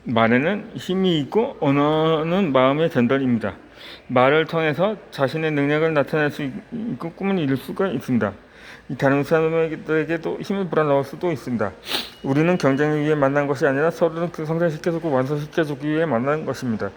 말에는 힘이 있고 언어는 마음의 전달입니다. 말을 통해서 자신의 능력을 나타낼 수 있고 꿈을 이룰 수가 있습니다. 다른 사람에게도 힘을 불어넣을 수도 있습니다. 우리는 경쟁을 위해 만난 것이 아니라 서로를 성장시켜주고 완성시켜주기 위해 만난 것입니다.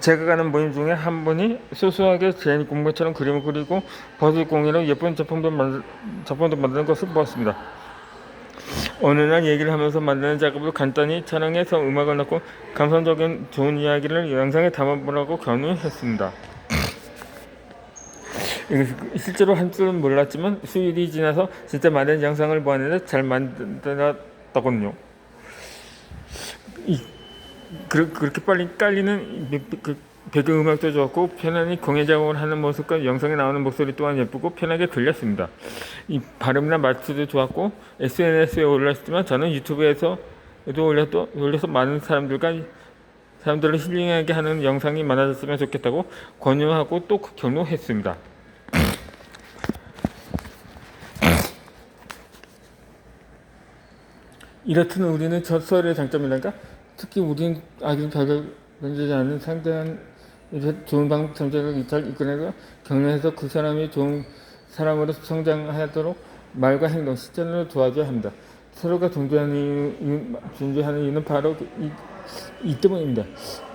제가 가는 모임 중에 한 분이 소소하게 제 공부처럼 그림을 그리고 버섯공예로 예쁜 작품도 만드는 것을 보았습니다. 어느 날 얘기를 하면서 만드는 작업을 간단히 촬영해서 음악을 넣고 감성적인 좋은 이야기를 영상에 담아보라고 권유했습니다. 실제로 한 줄은 몰랐지만 수일이 지나서 진짜 만든 영상을 보았는데 잘 만들었더군요. 그렇게 빨리 깔리는 배경음악도 좋았고 편안히 공예 작업을 하는 모습과 영상에 나오는 목소리 또한 예쁘고 편하게 들렸습니다. 이 발음이나 말투도 좋았고 SNS에 올렸지만 저는 유튜브에서도 올려서 많은 사람들을 힐링하게 하는 영상이 많아졌으면 좋겠다고 권유하고 또 격려했습니다. 이렇듯 우리는 젖소리의 장점이랄까? 특히 우리는 아기를 변하지 않는 상대한 좋은 방법 전제를 잘 이끌어내고 격려해서 그 사람이 좋은 사람으로 성장하도록 말과 행동, 실천으로 도와줘야 합니다. 서로가 존중하는 이유는 바로 이 때문입니다.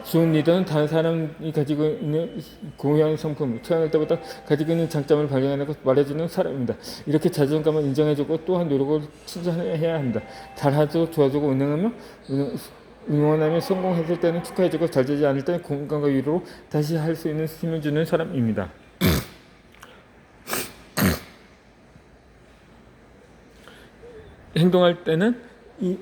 좋은 리더는 다른 사람이 가지고 있는 고유한 성품, 태어날 때부터 가지고 있는 장점을 발견하고 말해주는 사람입니다. 이렇게 자존감을 인정해주고 또한 노력을 칭찬해야 합니다. 잘하고 도와주고 응원하며 성공했을 때는 축하해주고 잘되지 않을 때는 공감과 위로로 다시 할 수 있는 힘을 주는 사람입니다. 행동할 때는 이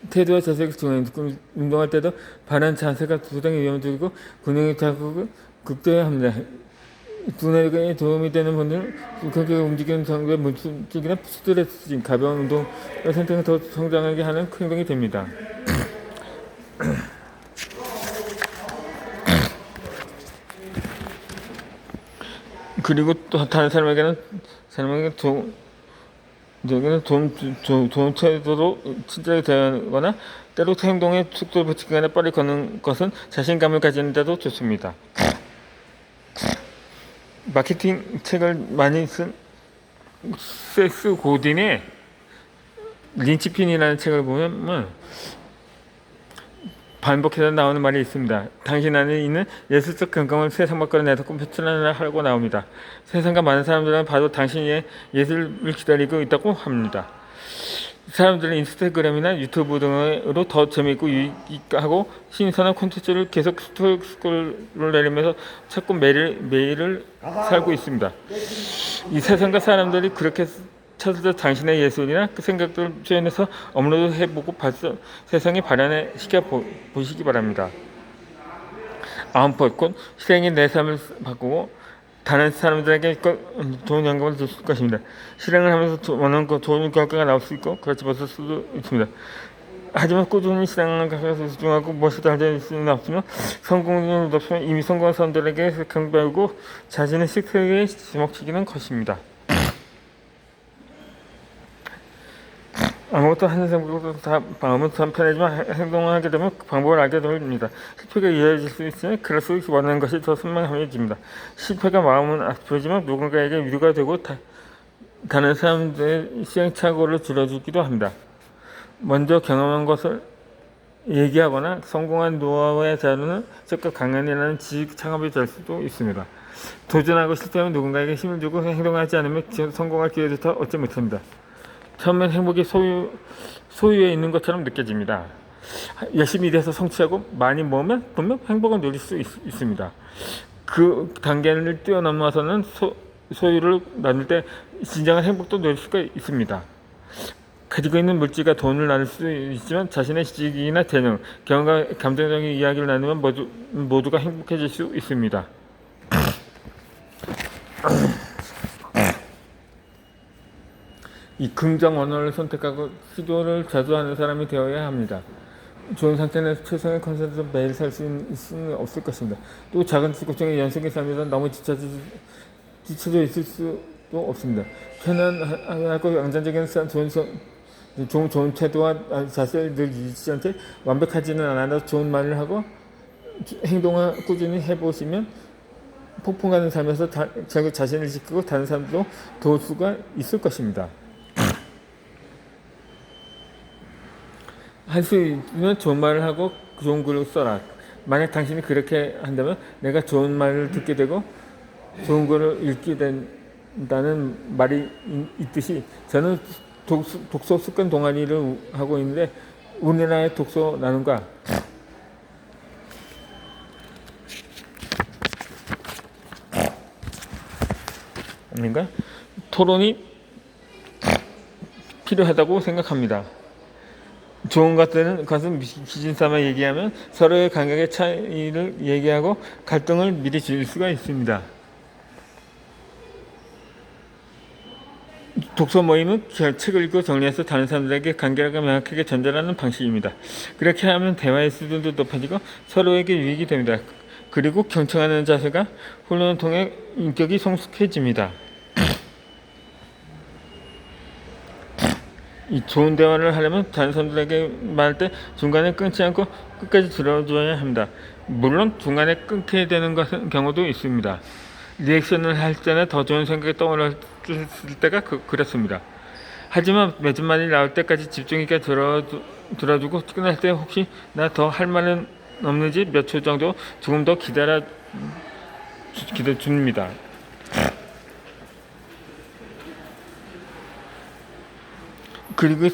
태도와 자세가 중요합니다. 운동할 때도 바른 자세가 부상의 위험을 줄이고 근육의 자극을 극대화합니다. 두뇌에 도움이 되는 분들은 그렇게 움직이는 정도의 물질이나 스트레스, 가벼운 운동을 선택해 더 성장하게 하는 행동이 됩니다. 그리고 또 다른 사람에게는 좋은 태도로 친절하게 대하거나 때로 행동에 속도를 붙이거나 빨리 걷는 것은 자신감을 가지는 데도 좋습니다. 마케팅 책을 많이 쓴 세스 고딘의 린치핀이라는 책을 보면 반복해서 나오는 말이 있습니다. 당신 안에 있는 예술적 감각을 세상 밖으로 내놓고 표출하라고 나옵니다. 세상과 많은 사람들은 바로 당신의 예술을 기다리고 있다고 합니다. 사람들은 인스타그램이나 유튜브 등으로 더 재미있고 유익하고 신선한 콘텐츠를 계속 스크롤을 내리면서 찾고 매일을 살고 있습니다. 이 세상과 사람들이 그렇게 찾아서 당신의 예술이나 그 생각들을 표현해서 업로드해보고 세상에 발현시켜 보시기 바랍니다. 아웃풋, 곧 실행이 내 삶을 바꾸고 다른 사람들에게 좋은 영감을 줄 것입니다. 실행을 하면서 원하는 좋은 결과가 나올 수 있고 그렇지 못할 수도 있습니다. 하지만 꾸준히 실행하는 것에 집중하고 무엇이든 할 수는 없으면 성공률이 높으면 이미 성공한 사람들에게 경배하고 자신의 실패에 주목시키는 것입니다. 아무것도 하는 생각보다 다 마음은 참 편하지만 행동을 하게 되면 방법을 알게 됩니다. 실패가 이해해질 수 있으면 그럴수록 원하는 것이 더 선명해집니다. 실패가 마음은 아프지만 누군가에게 위로가 되고 다른 사람들의 시행착오를 줄여주기도 합니다. 먼저 경험한 것을 얘기하거나 성공한 노하우의 자료는 적극 강연이라는 지식 창업이 될 수도 있습니다. 도전하고 실패하면 누군가에게 힘을 주고 행동하지 않으면 성공할 기회조차 얻지 못합니다. 처음엔 행복이 소유에 있는 것처럼 느껴집니다. 열심히 일해서 성취하고 많이 모으면 분명 행복을 누릴 수 있습니다. 그 단계를 뛰어넘어서는 소유를 나눌 때 진정한 행복도 누릴 수가 있습니다. 가지고 있는 물질과 돈을 나눌 수 있지만 자신의 지식이나 재능, 경험과 감정적인 이야기를 나누면 모두가 행복해질 수 있습니다. 이 긍정 언어를 선택하고 시도를 자주 하는 사람이 되어야 합니다. 좋은 상태는 최선의 컨셉으로 매일 살 수는 없을 것입니다. 또 작은 걱정에 연속의 삶에서 너무 지쳐져 있을 수도 없습니다. 편안하고 안정적인 좋은 좋은 태도와 자세를 늘 잊지 않게 완벽하지는 않아도 좋은 말을 하고 행동을 꾸준히 해보시면 폭풍 같은 삶에서 결국 자신을 지키고 다른 사람도 도울 수가 있을 것입니다. 할 수 있으면 좋은 말을 하고 좋은 글을 써라. 만약 당신이 그렇게 한다면 내가 좋은 말을 듣게 되고 좋은 글을 읽게 된다는 말이 있듯이 저는 독서 습관 동아리를 하고 있는데 우리나라의 독서 나눔과 아닌가? 토론이 필요하다고 생각합니다. 좋은 것은 기준 삼아 얘기하면 서로의 감각의 차이를 얘기하고 갈등을 미리 줄일 수가 있습니다. 독서 모임은 책을 읽고 정리해서 다른 사람들에게 간결하게 명확하게 전달하는 방식입니다. 그렇게 하면 대화의 수준도 높아지고 서로에게 유익이 됩니다. 그리고 경청하는 자세가 훈련을 통해 인격이 성숙해집니다. 이 좋은 대화를 하려면 다른 사람들에게 말할 때 중간에 끊지 않고 끝까지 들어줘야 합니다. 물론 중간에 끊게 되는 경우도 있습니다. 리액션을 할 때는 더 좋은 생각이 떠올랐을 때가 그렇습니다. 하지만 매진 말이 나올 때까지 집중 있게 들어주고 끝날 때 혹시 나 더 할 말은 없는지 몇 초 정도 조금 더 기다려줍니다. 그리고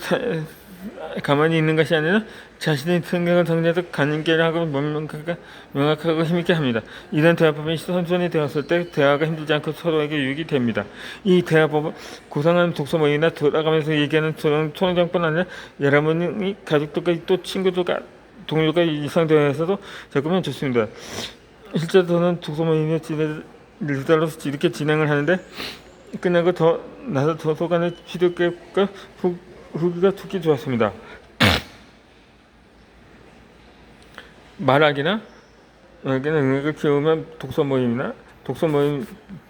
가만히 있는 것이 아니라 자신의 생각을 정리해서 관계를 하고 명확하고 힘있게 합니다. 이런 대화법이 선순위 되었을 때 대화가 힘들지 않고 서로에게 유익이 됩니다. 이 대화법은 고상한 독서 모임이나 돌아가면서 얘기하는 토론장뿐 아니라 여러분이 가족들과 또 친구들과 동료가 이상 대화에서도 적으면 좋습니다. 실제 저는 독서 모임에 리더로서 이렇게 진행을 하는데 끝나고 나서 도서관의 피드백과 후기가 특히 좋았습니다. 말하기나 능력을 키우면 독서 모임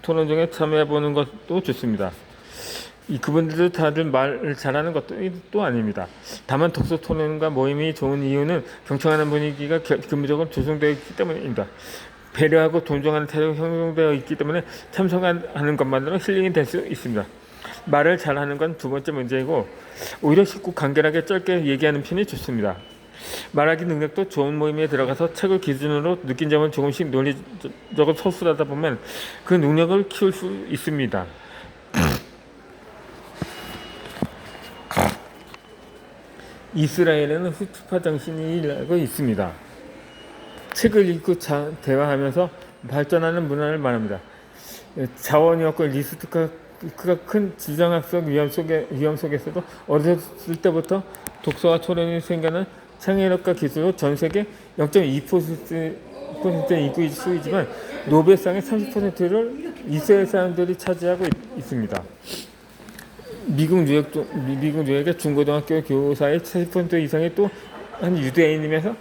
토론 중에 참여해보는 것도 좋습니다. 그분들도 다들 말을 잘하는 것도 또 아닙니다. 다만 독서 토론과 모임이 좋은 이유는 경청하는 분위기가 근본적으로 조성되어 있기 때문입니다. 배려하고 존중하는 태도가 형성되어 있기 때문에 참석하는 것만으로 힐링이 될 수 있습니다. 말을 잘하는 건 두 번째 문제이고 오히려 쉽고 간결하게 짧게 얘기하는 편이 좋습니다. 말하기 능력도 좋은 모임에 들어가서 책을 기준으로 느낀 점을 조금씩 논리적으로 서술하다 보면 그 능력을 키울 수 있습니다. 이스라엘에는 후투파 정신이라고 있습니다. 책을 읽고 대화하면서 발전하는 문화를 말합니다. 자원이 없고 리스크가 큰 지정학적 위험 속에서도 어렸을 때부터 독서와 토론이 생겨난 창의력과 기술로 전 세계 0.2%의 인구 수이지만 노벨상의 30%를 이스라엘 사람들이 차지하고 있습니다. 미국 뉴욕의 중고등학교 교사의 40% 이상이 또 한 유대인이면서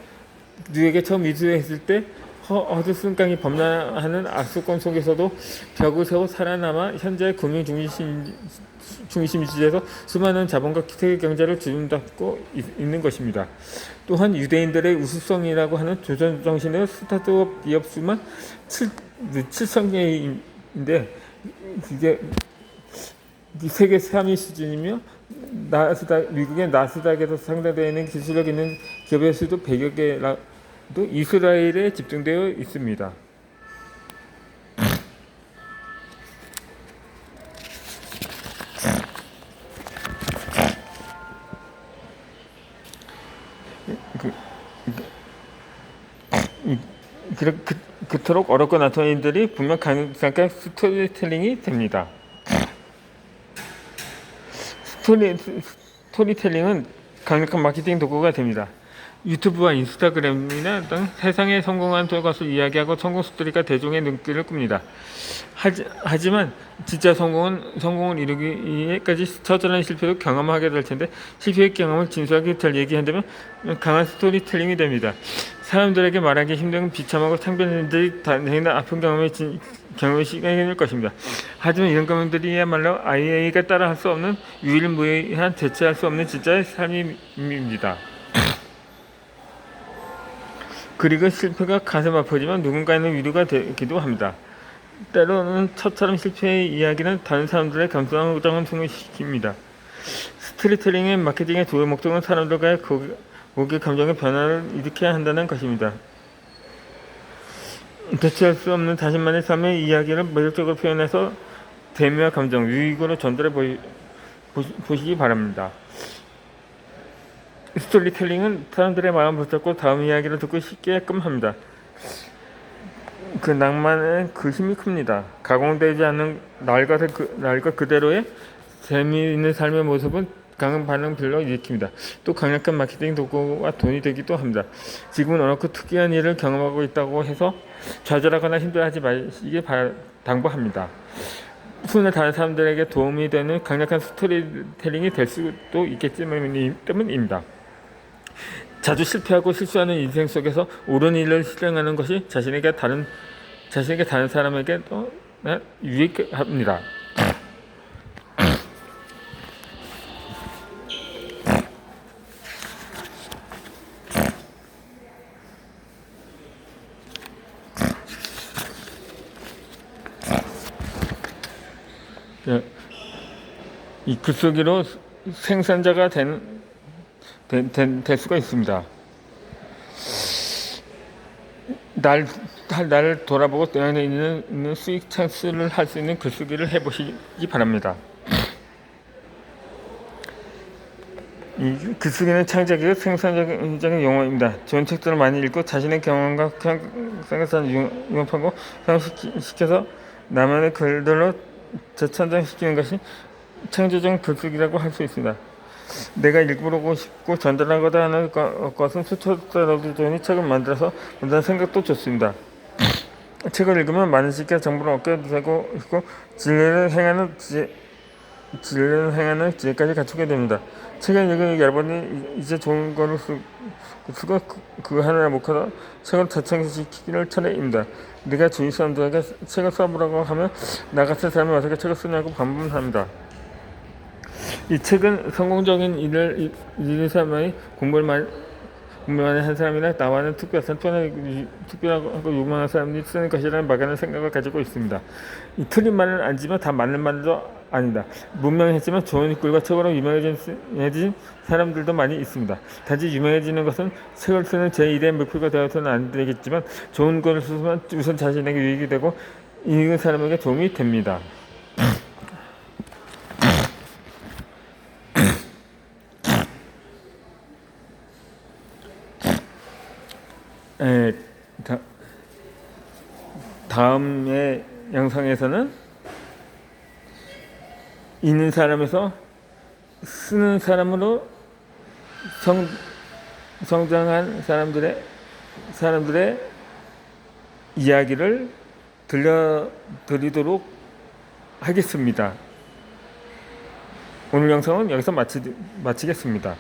뉴욕에 처음 이주했을 때 허드슨 강이 범람하는 악수권 속에서도 벽을 세워 살아남아 현재 금융 중심지에서 수많은 자본과 세계 경제를 주름잡고 있는 것입니다. 또한 유대인들의 우수성이라고 하는 조선 정신의 스타트업 기업 수만 7천 개인데 이게 세계 3위 수준이며 미국의 나스닥에서 상대되어 있는 기술력 있는 기업의 수도 100여 개라도 이스라엘에 집중되어 있습니다. 그토록 어렵고 나타난 일들이 분명 잠깐 스토리텔링이 됩니다. 스토리텔링은 강력한 마케팅 도구가 됩니다. 유튜브와 인스타그램이나 등 세상에 성공한 것을 이야기하고 성공 스토리가 대중의 눈길을 끕니다. 하지만 진짜 성공을 이루기까지 처절한 실패도 경험하게 될 텐데 실패의 경험을 진솔하게 잘 얘기한다면 강한 스토리텔링이 됩니다. 사람들에게 말하기 힘든 비참하고 창피한 다행이나 아픈 경험의 시간이 될 것입니다. 하지만 이런 경험들이야말로 아이가 따라할 수 없는 유일무이한 대체할 수 없는 진짜의 삶입니다. 그리고 실패가 가슴 아프지만 누군가에는 위로가 되기도 합니다. 때로는 처처럼 실패의 이야기는 다른 사람들의 감성을 승화시킵니다. 스토리텔링의 마케팅의 주요 목적은 사람들과의 고객 감정의 변화를 일으켜야 한다는 것입니다. 대체할 수 없는 자신만의 삶의 이야기를 매력적으로 표현해서 대미와 감정, 유익으로 전달해 보시기 바랍니다. 스토리텔링은 사람들의 마음을 붙잡고 다음 이야기를 듣고 싶게끔 합니다. 그 낭만은 그 힘이 큽니다. 가공되지 않는 날과 그대로의 재미있는 삶의 모습은 강한 반응 별로 일으킵니다. 또 강력한 마케팅 도구와 돈이 되기도 합니다. 지금은 어렵고 특이한 일을 경험하고 있다고 해서 좌절하거나 힘들어하지 마시길 당부합니다. 순간 다른 사람들에게 도움이 되는 강력한 스토리텔링이 될 수도 있기 때문입니다. 자주 실패하고 실수하는 인생 속에서 옳은 일을 실행하는 것이 자신에게 다른 사람에게 또 유익합니다. 이 글쓰기로 생산자가 될 수가 있습니다. 나를 돌아보고 내 안에 있는 수익 창출을 할 수 있는 글쓰기를 해보시기 바랍니다. 이 글쓰기는 창작이고 생산적인 용어입니다. 좋은 책들을 많이 읽고 자신의 경험과 생각을 융합하고 상시켜서 나만의 글들로 재창작시키는 것이 창조적 글쓰기라고 할 수 있습니다. 내가 읽어보고 싶고 전달하고자 하는 것은 수초더라도 좋으니 책을 만들어서 본다는 생각도 좋습니다. 책을 읽으면 많은 시기와 정보를 얻게 되고 진리를 행하는 지혜까지 갖추게 됩니다. 책을 읽은 여러분이 이제 좋은 거를 쓰고 그 하나를 못하다 책을 재창시키기를 차례입니다. 네가 주위 사람들에게 책을 써보라고 하면 나 같은 사람이 어떻게 책을 쓰냐고 반문합니다. 이 책은 성공적인 일을 이룬 사람이 공부를 많이 한 사람이나 나와는 특별하고 유명한 사람이 쓰는 것이라는 막연한 생각을 가지고 있습니다. 이 틀린 말은 아니지만 다 맞는 말도 아니다. 문명했지만 좋은 글과 책으로 유명해진 사람들도 많이 있습니다. 단지 유명해지는 것은 책을 쓰는 제1의 목표가 되어서는 안 되겠지만 좋은 글을 쓰면 우선 자신에게 유익이 되고 읽은 사람에게 도움이 됩니다. 다음의 영상에서는 읽는 사람에서 쓰는 사람으로 성장한 사람들의 이야기를 들려드리도록 하겠습니다. 오늘 영상은 여기서 마치겠습니다.